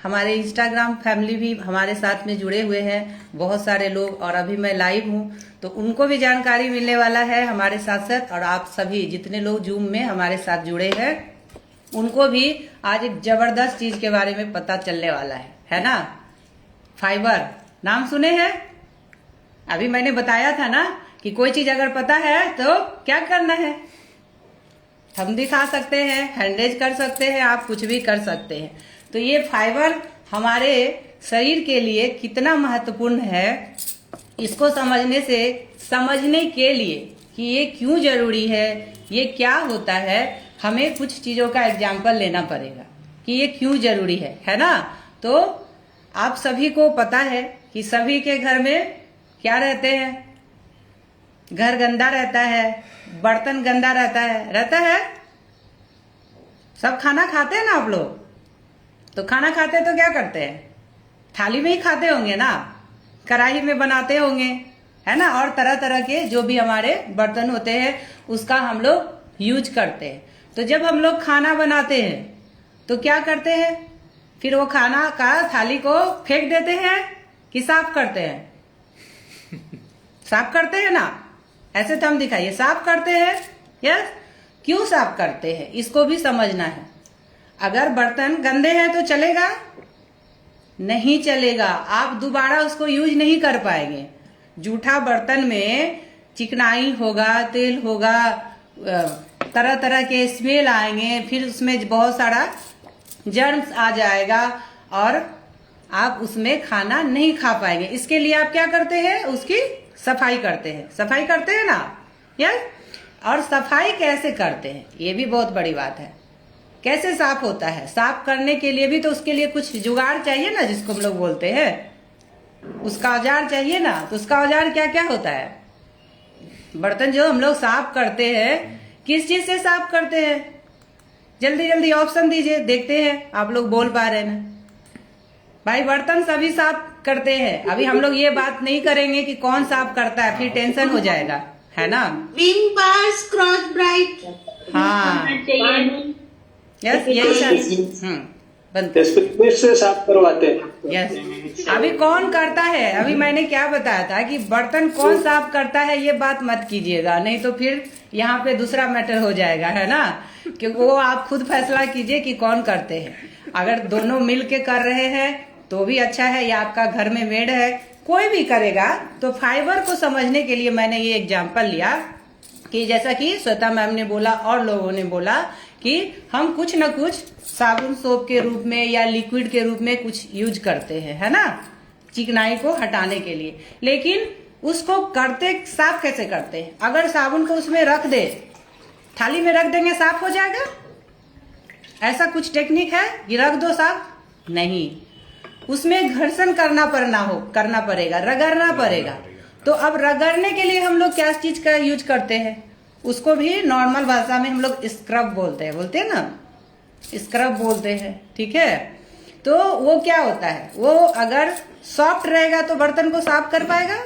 हमारे Instagram family भी हमारे साथ में जुड़े हुए हैं बहुत सारे लोग, और अभी मैं लाइव हूँ तो उनको भी जानकारी मिलने वाला है हमारे साथ साथ। और आप सभी जितने लोग जूम में हमारे साथ जुड़े हैं उनको भी आज एक जबरदस्त चीज के बारे में पता चलने वाला है ना। फाइबर नाम सुने हैं? अभी मैंने बताया था ना कि कोई चीज अगर पता है तो क्या करना है, हम दिखा सकते हैं, हैंडेज कर सकते हैं, आप कुछ भी कर सकते हैं। तो ये फाइबर हमारे शरीर के लिए कितना महत्वपूर्ण है, इसको समझने के लिए कि ये क्यों जरूरी है, ये क्या होता है, हमें कुछ चीजों का एग्जाम्पल लेना पड़ेगा कि ये क्यों जरूरी है ना। तो आप सभी को पता है कि सभी के घर में क्या रहते हैं, घर गंदा रहता है, बर्तन गंदा रहता है। सब खाना खाते हैं ना आप लोग, तो खाना खाते तो क्या करते हैं, थाली में ही खाते होंगे ना, कढ़ाई में बनाते होंगे, है ना। और तरह तरह के जो भी हमारे बर्तन होते हैं उसका हम लोग यूज करते हैं। तो जब हम लोग खाना बनाते हैं तो क्या करते हैं, फिर वो खाना का थाली को फेंक देते हैं कि साफ करते हैं? साफ करते हैं ना, ऐसे तो हम दिखाइए, साफ करते हैं। यस, क्यों साफ करते हैं इसको भी समझना है। अगर बर्तन गंदे हैं तो चलेगा? नहीं चलेगा, आप दोबारा उसको यूज नहीं कर पाएंगे। जूठा बर्तन में चिकनाई होगा, तेल होगा, तरह तरह के स्मेल आएंगे, फिर उसमें बहुत सारा जर्म्स आ जाएगा और आप उसमें खाना नहीं खा पाएंगे। इसके लिए आप क्या करते हैं, उसकी सफाई करते हैं ना। यस, और सफाई कैसे करते हैं ये भी बहुत बड़ी बात है। कैसे साफ होता है, साफ करने के लिए भी तो उसके लिए कुछ जुगाड़ चाहिए ना, जिसको हम लोग बोलते हैं, उसका औजार चाहिए ना। तो उसका औजार क्या क्या होता है? बर्तन जो हम लोग साफ करते हैं किस चीज से साफ करते हैं? जल्दी जल्दी ऑप्शन दीजिए, देखते हैं आप लोग बोल पा रहे हैं भाई। बर्तन सभी साफ करते हैं, अभी हम लोग ये बात नहीं करेंगे कि कौन साफ करता है, फिर टेंशन हो जाएगा, है ना। विम बार, स्क्रॉच ब्राइट, हाँ यस, यही बनते से साफ करवाते हैं। यस, अभी कौन करता है, अभी मैंने क्या बताया था कि बर्तन कौन साफ करता है ये बात मत कीजिएगा, नहीं तो फिर यहाँ पे दूसरा मैटर हो जाएगा, है ना। क्योंकि वो आप खुद फैसला कीजिए कि कौन करते हैं। अगर दोनों मिल के कर रहे हैं तो भी अच्छा है, या आपका घर में मेड है, कोई भी करेगा। तो फाइबर को समझने के लिए मैंने ये एग्जाम्पल लिया कि जैसा कि श्वेता मैम ने बोला और लोगों ने बोला कि हम कुछ न कुछ साबुन सोप के रूप में या लिक्विड के रूप में कुछ यूज करते हैं, है ना, चिकनाई को हटाने के लिए। लेकिन उसको करते साफ कैसे करते हैं? अगर साबुन को उसमें रख दे, थाली में रख देंगे, साफ हो जाएगा? ऐसा कुछ टेक्निक है कि रख दो साफ? नहीं, उसमें घर्षण करना पड़ेगा, रगड़ना पड़ेगा। तो अब रगड़ने के लिए हम लोग क्या चीज का यूज करते हैं? उसको भी नॉर्मल भाषा में हम लोग स्क्रब बोलते हैं ना, स्क्रब बोलते हैं, ठीक है। तो वो क्या होता है, वो अगर सॉफ्ट रहेगा तो बर्तन को साफ कर पाएगा?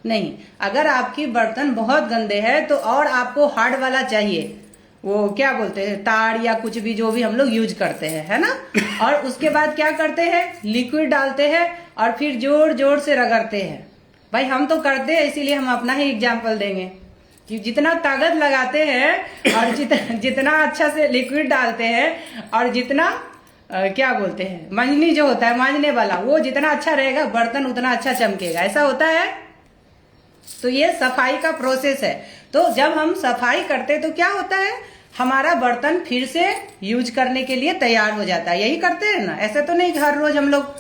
नहीं। अगर आपकी बर्तन बहुत गंदे हैं तो और आपको हार्ड वाला चाहिए, वो क्या बोलते हैं, ताड़ या कुछ भी, जो भी हम लोग यूज करते हैं, है ना। और उसके बाद क्या करते हैं, लिक्विड डालते हैं और फिर जोर जोर से रगड़ते हैं। भाई हम तो करते हैं, इसीलिए हम अपना ही एग्जाम्पल देंगे कि जितना ताकत लगाते हैं और जितना अच्छा से लिक्विड डालते हैं और जितना क्या बोलते हैं, मंजनी जो होता है, मांजने वाला, वो जितना अच्छा रहेगा बर्तन उतना अच्छा चमकेगा, ऐसा होता है। तो ये सफाई का प्रोसेस है। तो जब हम सफाई करते तो क्या होता है, हमारा बर्तन फिर से यूज करने के लिए तैयार हो जाता है। यही करते हैं ना, ऐसे तो नहीं हर रोज हम लोग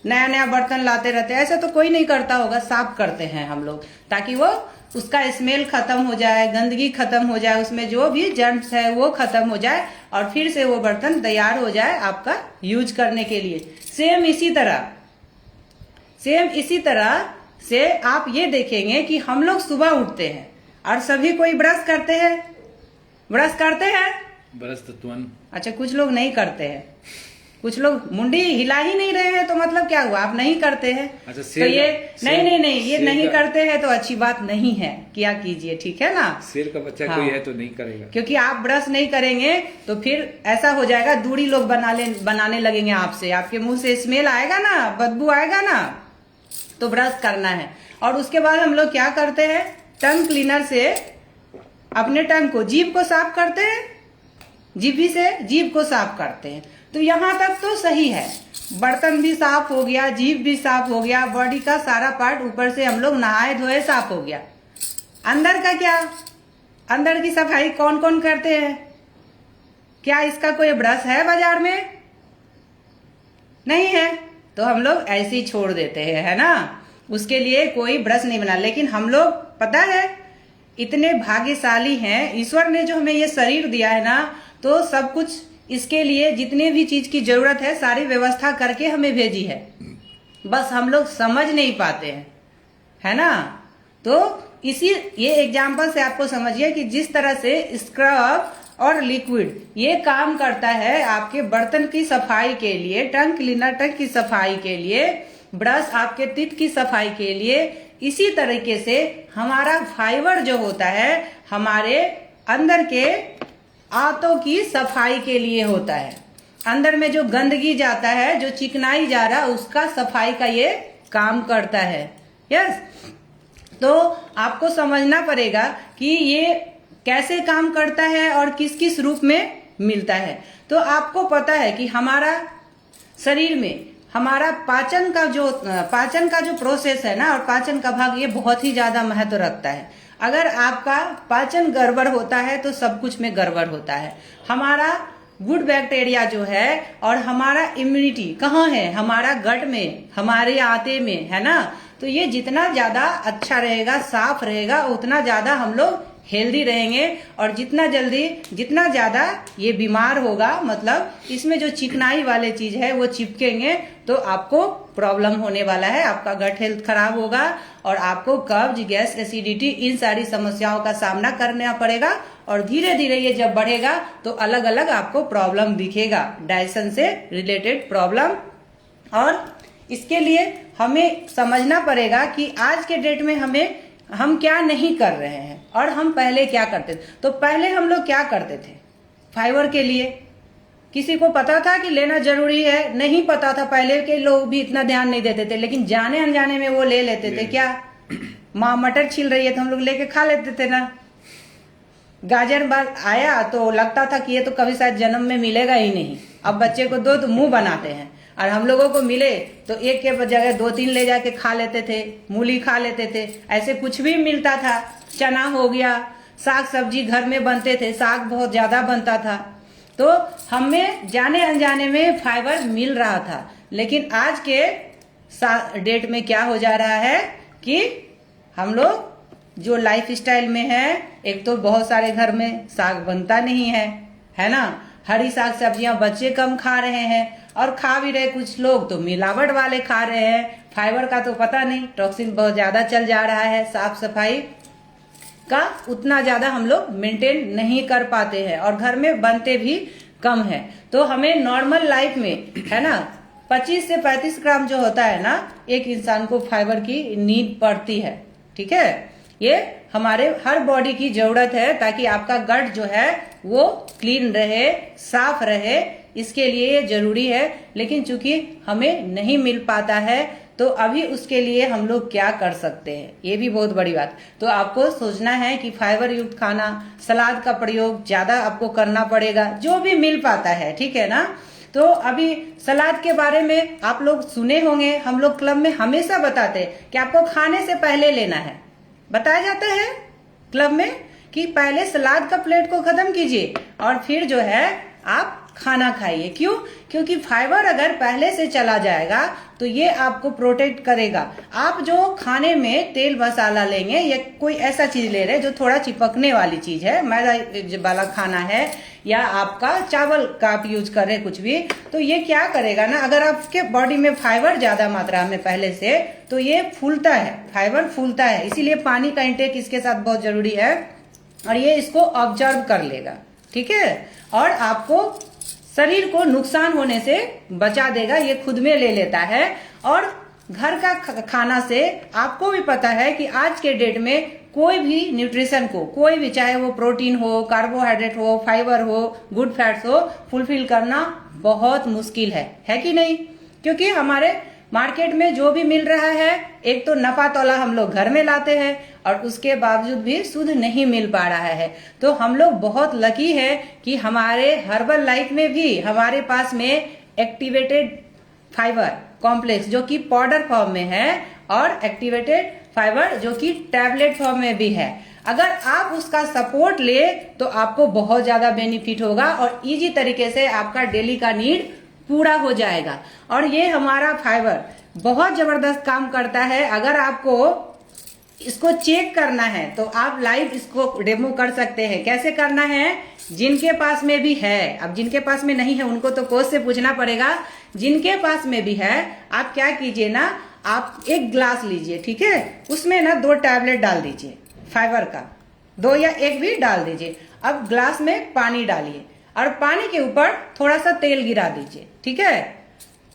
नया नया बर्तन लाते रहते हैं, ऐसे तो कोई नहीं करता होगा। साफ करते हैं हम लोग ताकि वो उसका स्मेल खत्म हो जाए, गंदगी खत्म हो जाए, उसमें जो भी जर्म्स है वो खत्म हो जाए और फिर से वो बर्तन तैयार हो जाए आपका यूज करने के लिए। सेम इसी तरह से आप ये देखेंगे कि हम लोग सुबह उठते हैं और सभी कोई ब्रश करते हैं। ब्रश तो तुरंत, अच्छा कुछ लोग नहीं करते हैं, कुछ लोग मुंडी हिला ही नहीं रहे हैं, तो मतलब क्या हुआ, आप नहीं करते हैं। अच्छा, तो ये नहीं ये नहीं का, करते हैं तो अच्छी बात नहीं है, क्या कीजिए, ठीक है ना। शेर का बच्चा हाँ। कोई है तो नहीं करेगा, क्योंकि आप ब्रश नहीं करेंगे तो फिर ऐसा हो जाएगा, दूरी लोग बनाने लगेंगे आपसे, आपके मुंह से स्मेल आएगा ना, बदबू आएगा ना, तो ब्रश करना है। और उसके बाद हम लोग क्या करते हैं, टंग क्लीनर से अपने टंग को, जीभ को साफ करते हैं, जीभी से जीभ को साफ करते हैं। तो यहाँ तक तो सही है, बर्तन भी साफ हो गया, जीभ भी साफ हो गया, बॉडी का सारा पार्ट ऊपर से हम लोग नहाए धोए साफ हो गया। अंदर का क्या, अंदर की सफाई कौन कौन करते हैं? क्या इसका कोई ब्रश है बाजार में? नहीं है, तो हम लोग ऐसे ही छोड़ देते हैं, है ना। उसके लिए कोई ब्रश नहीं बना। लेकिन हम लोग पता है इतने भाग्यशाली हैं, ईश्वर ने जो हमें ये शरीर दिया है ना, तो सब कुछ इसके लिए जितने भी चीज की जरूरत है सारी व्यवस्था करके हमें भेजी है, बस हम लोग समझ नहीं पाते हैं, है ना। तो इसी ये एग्जाम्पल से आपको समझिए कि जिस तरह से स्क्रब और लिक्विड ये काम करता है आपके बर्तन की सफाई के लिए, टंग क्लीनर टंग की सफाई के लिए, ब्रश आपके टीथ की सफाई के लिए, इसी तरीके से हमारा फाइबर जो होता है हमारे अंदर के आंतों की सफाई के लिए होता है। अंदर में जो गंदगी जाता है, जो चिकनाई जा रहा है, उसका सफाई का ये काम करता है। यस, तो आपको समझना पड़ेगा कि ये कैसे काम करता है और किस किस रूप में मिलता है। तो आपको पता है कि हमारा शरीर में हमारा पाचन का जो प्रोसेस है ना, और पाचन का भाग, ये बहुत ही ज्यादा महत्व रखता है। अगर आपका पाचन गड़बड़ होता है तो सब कुछ में गड़बड़ होता है। हमारा गुड बैक्टीरिया जो है और हमारा इम्यूनिटी कहाँ है, हमारा गट में, हमारे आंते में, है ना। तो ये जितना ज्यादा अच्छा रहेगा, साफ रहेगा, उतना ज्यादा हम लोग हेल्दी रहेंगे। और जितना ज्यादा ये बीमार होगा, मतलब इसमें जो चिकनाई वाले चीज है वो चिपकेंगे, तो आपको प्रॉब्लम होने वाला है, आपका गट हेल्थ खराब होगा और आपको कब्ज, गैस, एसिडिटी, इन सारी समस्याओं का सामना करना पड़ेगा। और धीरे धीरे ये जब बढ़ेगा तो अलग अलग आपको प्रॉब्लम दिखेगा, डाइजेशन से रिलेटेड प्रॉब्लम। और इसके लिए हमें समझना पड़ेगा कि आज के डेट में हम क्या नहीं कर रहे हैं और हम पहले क्या करते थे। तो पहले हम लोग क्या करते थे, फाइबर के लिए किसी को पता था कि लेना जरूरी है? नहीं पता था, पहले के लोग भी इतना ध्यान नहीं देते थे, लेकिन जाने अनजाने में वो ले लेते थे। क्या, माँ मटर छील रही है तो हम लोग लेके खा लेते थे ना। गाजर बाल आया तो लगता था कि ये तो कभी शायद जन्म में मिलेगा ही नहीं, अब बच्चे को दो तो मुंह बनाते हैं। और हम लोगों को मिले तो एक के जगह 2-3 ले जाके खा लेते थे, मूली खा लेते थे, ऐसे कुछ भी मिलता था। चना हो गया, साग सब्जी घर में बनते थे, साग बहुत ज्यादा बनता था, तो हमें जाने अनजाने में फाइबर मिल रहा था। लेकिन आज के डेट में क्या हो जा रहा है कि हम लोग जो लाइफ स्टाइल में है, एक तो बहुत सारे घर में साग बनता नहीं है ना। हरी साग सब्जियां बच्चे कम खा रहे हैं, और खा भी रहे कुछ लोग तो मिलावट वाले खा रहे हैं। फाइबर का तो पता नहीं, टॉक्सिन बहुत ज्यादा चल जा रहा है, साफ सफाई का उतना ज्यादा हम लोग मेंटेन नहीं कर पाते हैं और घर में बनते भी कम है। तो हमें नॉर्मल लाइफ में, है ना, 25 से 35 ग्राम जो होता है ना, एक इंसान को फाइबर की नीड पड़ती है। ठीक है, ये हमारे हर बॉडी की जरूरत है, ताकि आपका गट जो है वो क्लीन रहे, साफ रहे, इसके लिए ये जरूरी है। लेकिन चूंकि हमें नहीं मिल पाता है, तो अभी उसके लिए हम लोग क्या कर सकते हैं, ये भी बहुत बड़ी बात। तो आपको सोचना है कि फाइबर युक्त खाना, सलाद का प्रयोग ज्यादा आपको करना पड़ेगा, जो भी मिल पाता है, ठीक है ना। तो अभी सलाद के बारे में आप लोग सुने होंगे, हम लोग क्लब में हमेशा बताते हैं कि आपको खाने से पहले लेना है। बताया जाता है क्लब में कि पहले सलाद का प्लेट को खत्म कीजिए और फिर जो है आप खाना खाइए। क्यों? क्योंकि फाइबर अगर पहले से चला जाएगा तो ये आपको प्रोटेक्ट करेगा। आप जो खाने में तेल मसाला लेंगे या कोई ऐसा चीज ले रहे हैं जो थोड़ा चिपकने वाली चीज है, मैदा वाला खाना है, या आपका चावल का आप यूज कर रहे हैं कुछ भी, तो ये क्या करेगा ना, अगर आपके बॉडी में फाइबर ज्यादा मात्रा में पहले से, तो ये फूलता है, फाइबर फूलता है। इसीलिए पानी का इंटेक इसके साथ बहुत जरूरी है और ये इसको ऑब्जर्व कर लेगा। ठीक है, और आपको शरीर को नुकसान होने से बचा देगा, ये खुद में ले लेता है। और घर का खाना से आपको भी पता है कि आज के डेट में कोई भी न्यूट्रिशन को, कोई भी, चाहे वो प्रोटीन हो, कार्बोहाइड्रेट हो, फाइबर हो, गुड फैट्स हो, फुलफिल करना बहुत मुश्किल है कि नहीं? क्योंकि हमारे मार्केट में जो भी मिल रहा है, एक तो नफा तौला हम लोग घर में लाते हैं और उसके बावजूद भी शुद्ध नहीं मिल पा रहा है। तो हम लोग बहुत लकी है कि हमारे हर्बल लाइफ में भी हमारे पास में एक्टिवेटेड फाइबर कॉम्प्लेक्स जो कि पाउडर फॉर्म में है और एक्टिवेटेड फाइबर जो कि टैबलेट फॉर्म में भी है। अगर आप उसका सपोर्ट ले तो आपको बहुत ज्यादा बेनिफिट होगा और इजी तरीके से आपका डेली का नीड पूरा हो जाएगा। और ये हमारा फाइबर बहुत जबरदस्त काम करता है। अगर आपको इसको चेक करना है तो आप लाइव इसको डेमो कर सकते हैं। कैसे करना है? जिनके पास में भी है, अब जिनके पास में नहीं है उनको तो कोच से पूछना पड़ेगा। जिनके पास में भी है, आप क्या कीजिए ना, आप एक ग्लास लीजिए, ठीक है, उसमें ना 2 टैबलेट डाल दीजिए फाइबर का, 2 या 1 भी डाल दीजिए। अब ग्लास में पानी डालिए और पानी के ऊपर थोड़ा सा तेल गिरा दीजिए, ठीक है,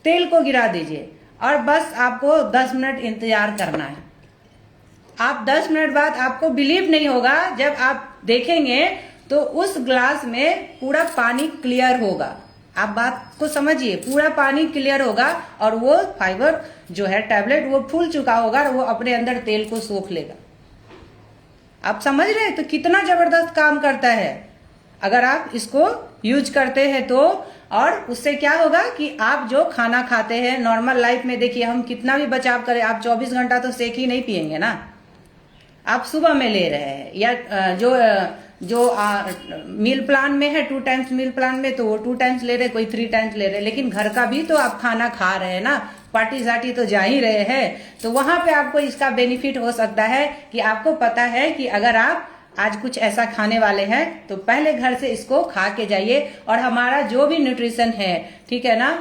तेल को गिरा दीजिए और बस आपको 10 मिनट इंतजार करना है। आप 10 मिनट बाद आपको बिलीव नहीं होगा, जब आप देखेंगे तो उस ग्लास में पूरा पानी क्लियर होगा। आप बात को समझिए, पूरा पानी क्लियर होगा और वो फाइबर जो है टैबलेट वो फूल चुका होगा और वो अपने अंदर तेल को सोख लेगा। आप समझ रहे हैं तो कितना जबरदस्त काम करता है अगर आप इसको यूज करते हैं तो। और उससे क्या होगा कि आप जो खाना खाते हैं नॉर्मल लाइफ में, देखिए हम कितना भी बचाव करें, आप 24 घंटा तो सेक ही नहीं पिएंगे ना। आप सुबह में ले रहे हैं या जो मील प्लान में है 2 टाइम्स मील प्लान में, तो वो 2 टाइम्स ले रहे, कोई 3 टाइम्स ले रहे, लेकिन घर का भी तो आप खाना खा रहे हैं ना, पार्टी साटी तो जा ही रहे हैं। तो वहां पे आपको इसका बेनिफिट हो सकता है कि आपको पता है कि अगर आप आज कुछ ऐसा खाने वाले हैं तो पहले घर से इसको खा के जाइए। और हमारा जो भी न्यूट्रिशन है, ठीक है ना,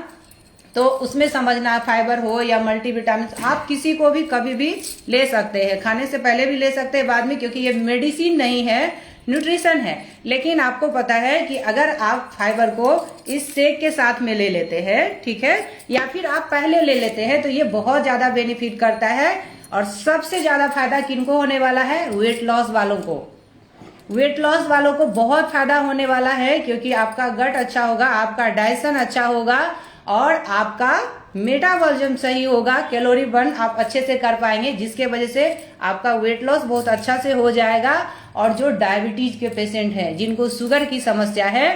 तो उसमें समझना, फाइबर हो या मल्टीविटामिन, आप किसी को भी कभी भी ले सकते हैं, खाने से पहले भी ले सकते हैं, बाद में, क्योंकि ये मेडिसिन नहीं है, न्यूट्रिशन है। लेकिन आपको पता है कि अगर आप फाइबर को इस शेक के साथ में ले लेते हैं, ठीक है, या फिर आप पहले ले लेते हैं, तो ये बहुत ज्यादा बेनिफिट करता है। और सबसे ज्यादा फायदा किनको होने वाला है? वेट लॉस वालों को। वेट लॉस वालों को बहुत फायदा होने वाला है, क्योंकि आपका गट अच्छा होगा, आपका डाइजेशन अच्छा होगा और आपका मेटाबॉलिज्म सही होगा, कैलोरी बर्न आप अच्छे से कर पाएंगे, जिसके वजह से आपका वेट लॉस बहुत अच्छा से हो जाएगा। और जो डायबिटीज के पेशेंट हैं, जिनको शुगर की समस्या है,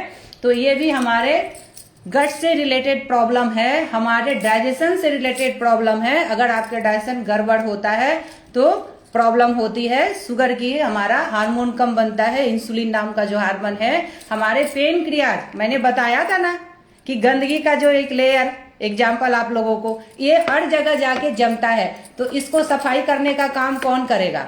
तो ये भी हमारे गट से रिलेटेड प्रॉब्लम है, हमारे डाइजेशन से रिलेटेड प्रॉब्लम है। अगर आपके डाइजेशन गड़बड़ होता है तो प्रॉब्लम होती है शुगर की। हमारा हार्मोन कम बनता है, इंसुलिन नाम का जो हार्मोन है, हमारे पेनक्रियाज, मैंने बताया था ना कि गंदगी का जो एक लेयर, एग्जाम्पल आप लोगों को, ये हर जगह जाके जमता है, तो इसको सफाई करने का काम कौन करेगा?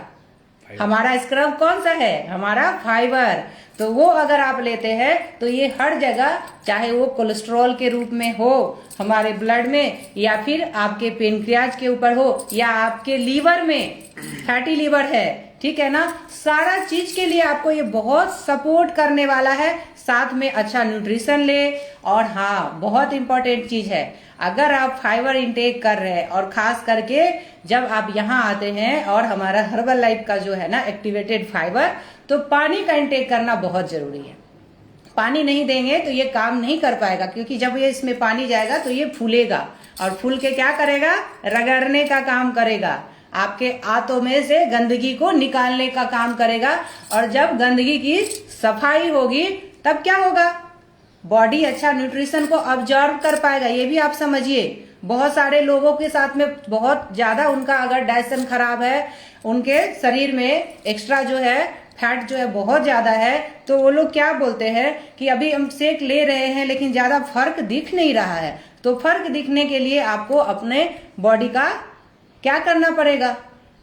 हमारा स्क्रब कौन सा है? हमारा फाइबर। तो वो अगर आप लेते हैं तो ये हर जगह, चाहे वो कोलेस्ट्रॉल के रूप में हो हमारे ब्लड में, या फिर आपके पेनक्रियाज के ऊपर हो, या आपके लीवर में फैटी लीवर है, ठीक है ना, सारा चीज के लिए आपको ये बहुत सपोर्ट करने वाला है। साथ में अच्छा न्यूट्रिशन ले। और हाँ, बहुत इंपॉर्टेंट चीज है, अगर आप फाइबर इंटेक कर रहे हैं और खास करके जब आप यहाँ आते हैं और हमारा हर्बल लाइफ का जो है ना एक्टिवेटेड फाइबर, तो पानी का इंटेक करना बहुत जरूरी है। पानी नहीं देंगे तो ये काम नहीं कर पाएगा, क्योंकि जब ये इसमें पानी जाएगा तो ये फूलेगा और फूल के क्या करेगा? रगड़ने का काम करेगा, आपके आंतों में से गंदगी को निकालने का काम करेगा। और जब गंदगी की सफाई होगी तब क्या होगा? बॉडी अच्छा न्यूट्रिशन को ऑब्जर्व कर पाएगा। ये भी आप समझिए, बहुत सारे लोगों के साथ में बहुत ज्यादा उनका अगर डाइजेशन खराब है, उनके शरीर में एक्स्ट्रा जो है फैट जो है बहुत ज्यादा है, तो वो लोग क्या बोलते हैं कि अभी हम शेक ले रहे हैं लेकिन ज्यादा फर्क दिख नहीं रहा है। तो फर्क दिखने के लिए आपको अपने बॉडी का क्या करना पड़ेगा?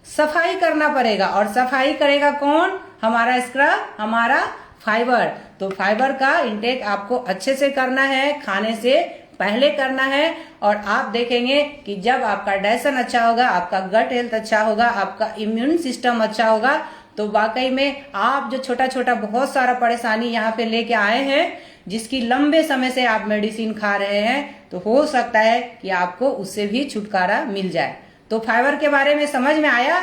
सफाई करना पड़ेगा। और सफाई करेगा कौन? हमारा स्क्रब, हमारा फाइबर। तो फाइबर का इंटेक आपको अच्छे से करना है, खाने से पहले करना है। और आप देखेंगे कि जब आपका डाइजेशन अच्छा होगा, आपका गट हेल्थ अच्छा होगा, आपका इम्यून सिस्टम अच्छा होगा, तो वाकई में आप जो छोटा छोटा बहुत सारा परेशानी यहाँ पे लेके आए हैं, जिसकी लंबे समय से आप मेडिसिन खा रहे हैं, तो हो सकता है कि आपको उससे भी छुटकारा मिल जाए। तो फाइबर के बारे में समझ में आया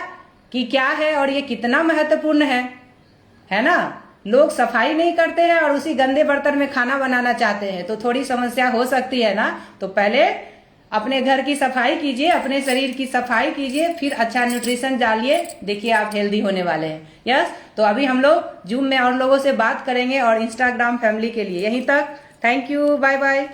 कि क्या है और ये कितना महत्वपूर्ण है ना। लोग सफाई नहीं करते हैं और उसी गंदे बर्तन में खाना बनाना चाहते हैं, तो थोड़ी समस्या हो सकती है ना। तो पहले अपने घर की सफाई कीजिए, अपने शरीर की सफाई कीजिए, फिर अच्छा न्यूट्रिशन डालिए, देखिए आप हेल्दी होने वाले हैं। यस, तो अभी हम लोग जूम में और लोगों से बात करेंगे और इंस्टाग्राम फैमिली के लिए यहीं तक। Thank you, bye bye.